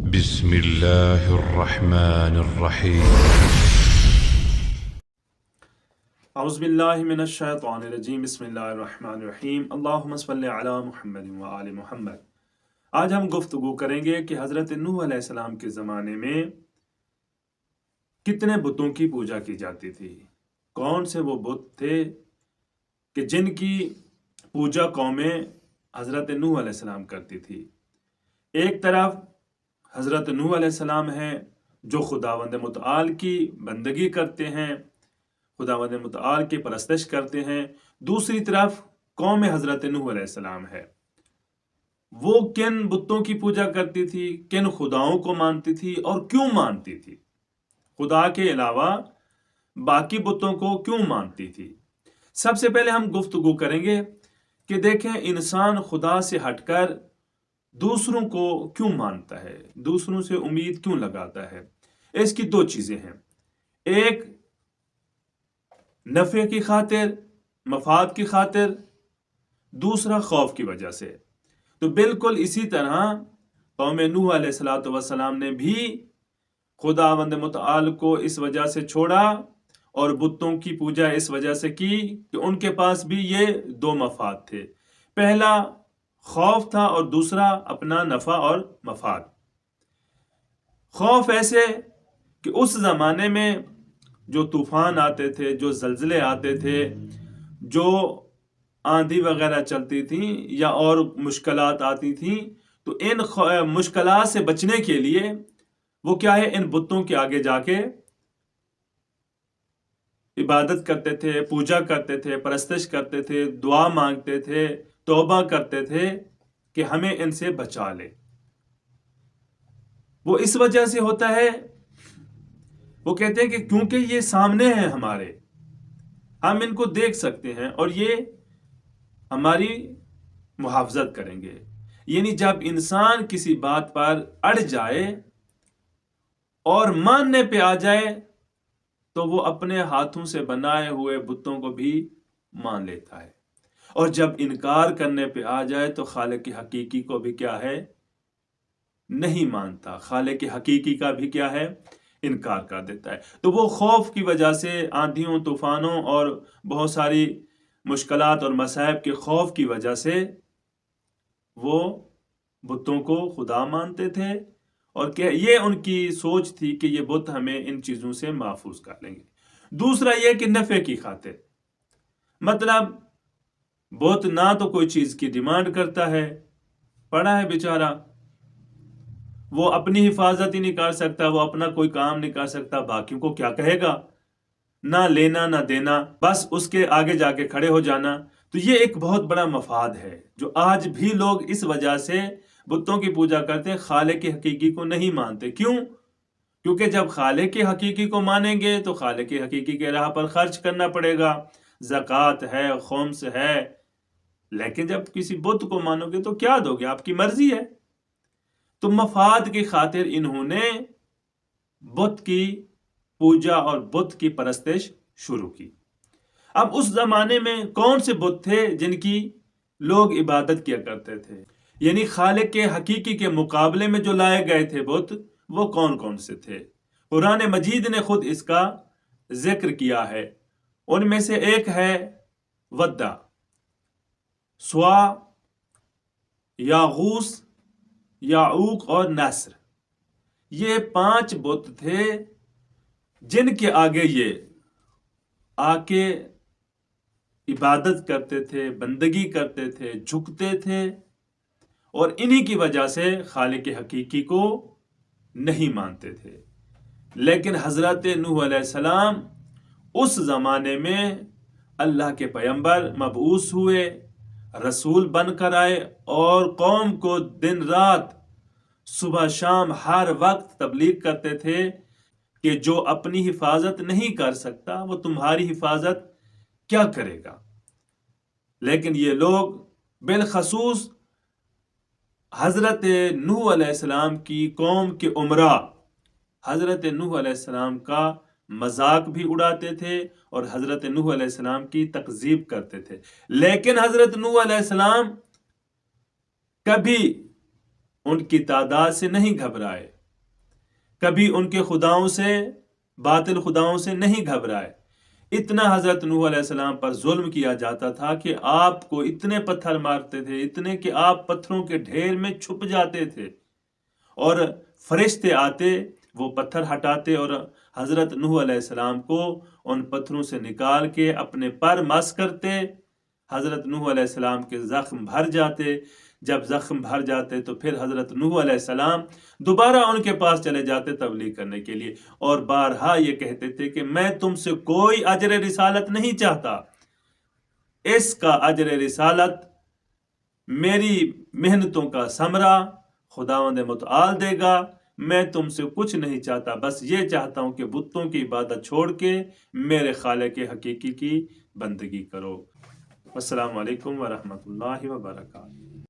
بسم الله الرحمن الرحيم اعوذ باللہ من الشیطان الرجیم بسم اللہ الرحمن الرحیم اللہم صلی علی محمد و آل محمد۔ آج ہم گفتگو کریں گے کہ حضرت نوح علیہ السلام کے زمانے میں کتنے بتوں کی پوجا کی جاتی تھی، کون سے وہ بت تھے کہ جن کی پوجا قومیں حضرت نوح علیہ السلام کرتی تھی۔ ایک طرف حضرت نوح علیہ السلام ہیں جو خداوند متعال کی بندگی کرتے ہیں، خداوند متعال کی پرستش کرتے ہیں۔ دوسری طرف قوم حضرت نوح علیہ السلام ہے، وہ کن بتوں کی پوجا کرتی تھی، کن خداؤں کو مانتی تھی اور کیوں مانتی تھی، خدا کے علاوہ باقی بتوں کو کیوں مانتی تھی۔ سب سے پہلے ہم گفتگو کریں گے کہ دیکھیں انسان خدا سے ہٹ کر دوسروں کو کیوں مانتا ہے، دوسروں سے امید کیوں لگاتا ہے۔ اس کی دو چیزیں ہیں، ایک نفع کی خاطر، مفاد کی خاطر، دوسرا خوف کی وجہ سے۔ تو بالکل اسی طرح قوم نوح علیہ السلام نے بھی خداوند متعال کو اس وجہ سے چھوڑا اور بتوں کی پوجا اس وجہ سے کی کہ ان کے پاس بھی یہ دو مفاد تھے، پہلا خوف تھا اور دوسرا اپنا نفع اور مفاد۔ خوف ایسے کہ اس زمانے میں جو طوفان آتے تھے، جو زلزلے آتے تھے، جو آندھی وغیرہ چلتی تھیں یا اور مشکلات آتی تھیں، تو ان مشکلات سے بچنے کے لیے وہ کیا ہے، ان بتوں کے آگے جا کے عبادت کرتے تھے، پوجا کرتے تھے، پرستش کرتے تھے، دعا مانگتے تھے، توبہ کرتے تھے کہ ہمیں ان سے بچا لے۔ وہ اس وجہ سے ہوتا ہے، وہ کہتے ہیں کہ کیونکہ یہ سامنے ہیں ہمارے، ہم ان کو دیکھ سکتے ہیں اور یہ ہماری محافظت کریں گے۔ یعنی جب انسان کسی بات پر اڑ جائے اور ماننے پہ آ جائے تو وہ اپنے ہاتھوں سے بنائے ہوئے بتوں کو بھی مان لیتا ہے، اور جب انکار کرنے پہ آ جائے تو خالق حقیقی کو بھی کیا ہے، نہیں مانتا، خالق حقیقی کا بھی کیا ہے، انکار کر دیتا ہے۔ تو وہ خوف کی وجہ سے، آندھیوں، طوفانوں اور بہت ساری مشکلات اور مصائب کے خوف کی وجہ سے وہ بتوں کو خدا مانتے تھے، اور کہ یہ ان کی سوچ تھی کہ یہ بت ہمیں ان چیزوں سے محفوظ کر لیں گے۔ دوسرا یہ کہ نفع کی خاطر، مطلب بت نہ تو کوئی چیز کی ڈیمانڈ کرتا ہے، پڑا ہے بیچارہ، وہ اپنی حفاظت ہی نہیں کر سکتا، وہ اپنا کوئی کام نہیں کر سکتا، باقیوں کو کیا کہے گا، نہ لینا نہ دینا، بس اس کے آگے جا کے کھڑے ہو جانا۔ تو یہ ایک بہت بڑا مفاد ہے جو آج بھی لوگ اس وجہ سے بتوں کی پوجا کرتے ہیں، خالق حقیقی کو نہیں مانتے۔ کیوں؟ کیونکہ جب خالق حقیقی کو مانیں گے تو خالق حقیقی کے راہ پر خرچ کرنا پڑے گا، زکوٰۃ ہے، خمس ہے، لیکن جب کسی بت کو مانو گے تو کیا دو گے، آپ کی مرضی ہے۔ تو مفاد کی خاطر انہوں نے بت کی پوجا اور بت کی پرستش شروع کی۔ اب اس زمانے میں کون سے بت تھے جن کی لوگ عبادت کیا کرتے تھے، یعنی خالق کے حقیقی کے مقابلے میں جو لائے گئے تھے بت، وہ کون کون سے تھے؟ قرآن مجید نے خود اس کا ذکر کیا ہے۔ ان میں سے ایک ہے ودہ، سوا، یاغوث، یعوق اور نصر۔ یہ 5 بت تھے جن کے آگے یہ آ کے عبادت کرتے تھے، بندگی کرتے تھے، جھکتے تھے، اور انہی کی وجہ سے خالق حقیقی کو نہیں مانتے تھے۔ لیکن حضرت نوح علیہ السلام اس زمانے میں اللہ کے پیغمبر مبعوث ہوئے، رسول بن کر آئے، اور قوم کو دن رات، صبح شام، ہر وقت تبلیغ کرتے تھے کہ جو اپنی حفاظت نہیں کر سکتا وہ تمہاری حفاظت کیا کرے گا۔ لیکن یہ لوگ بالخصوص حضرت نوح علیہ السلام کی قوم کے عمراء حضرت نوح علیہ السلام کا مذاق بھی اڑاتے تھے اور حضرت نوح علیہ السلام کی تکذیب کرتے تھے۔ لیکن حضرت نوح علیہ السلام کبھی ان کی تعداد سے نہیں گھبرائے، کبھی ان کے خداؤں سے، باطل خداؤں سے نہیں گھبرائے۔ اتنا حضرت نوح علیہ السلام پر ظلم کیا جاتا تھا کہ آپ کو اتنے پتھر مارتے تھے، اتنے کہ آپ پتھروں کے ڈھیر میں چھپ جاتے تھے، اور فرشتے آتے وہ پتھر ہٹاتے اور حضرت نوح علیہ السلام کو ان پتھروں سے نکال کے اپنے پر مس کرتے۔ حضرت نوح علیہ السلام کے زخم بھر جاتے۔ جب زخم بھر جاتے تو پھر حضرت نوح علیہ السلام دوبارہ ان کے پاس چلے جاتے تبلیغ کرنے کے لیے، اور بارہا یہ کہتے تھے کہ میں تم سے کوئی اجر رسالت نہیں چاہتا، اس کا اجر رسالت میری محنتوں کا ثمرہ خداوند متعال دے گا، میں تم سے کچھ نہیں چاہتا، بس یہ چاہتا ہوں کہ بتوں کی عبادت چھوڑ کے میرے خالق حقیقی کی بندگی کرو۔ السلام علیکم ورحمۃ اللہ وبرکاتہ۔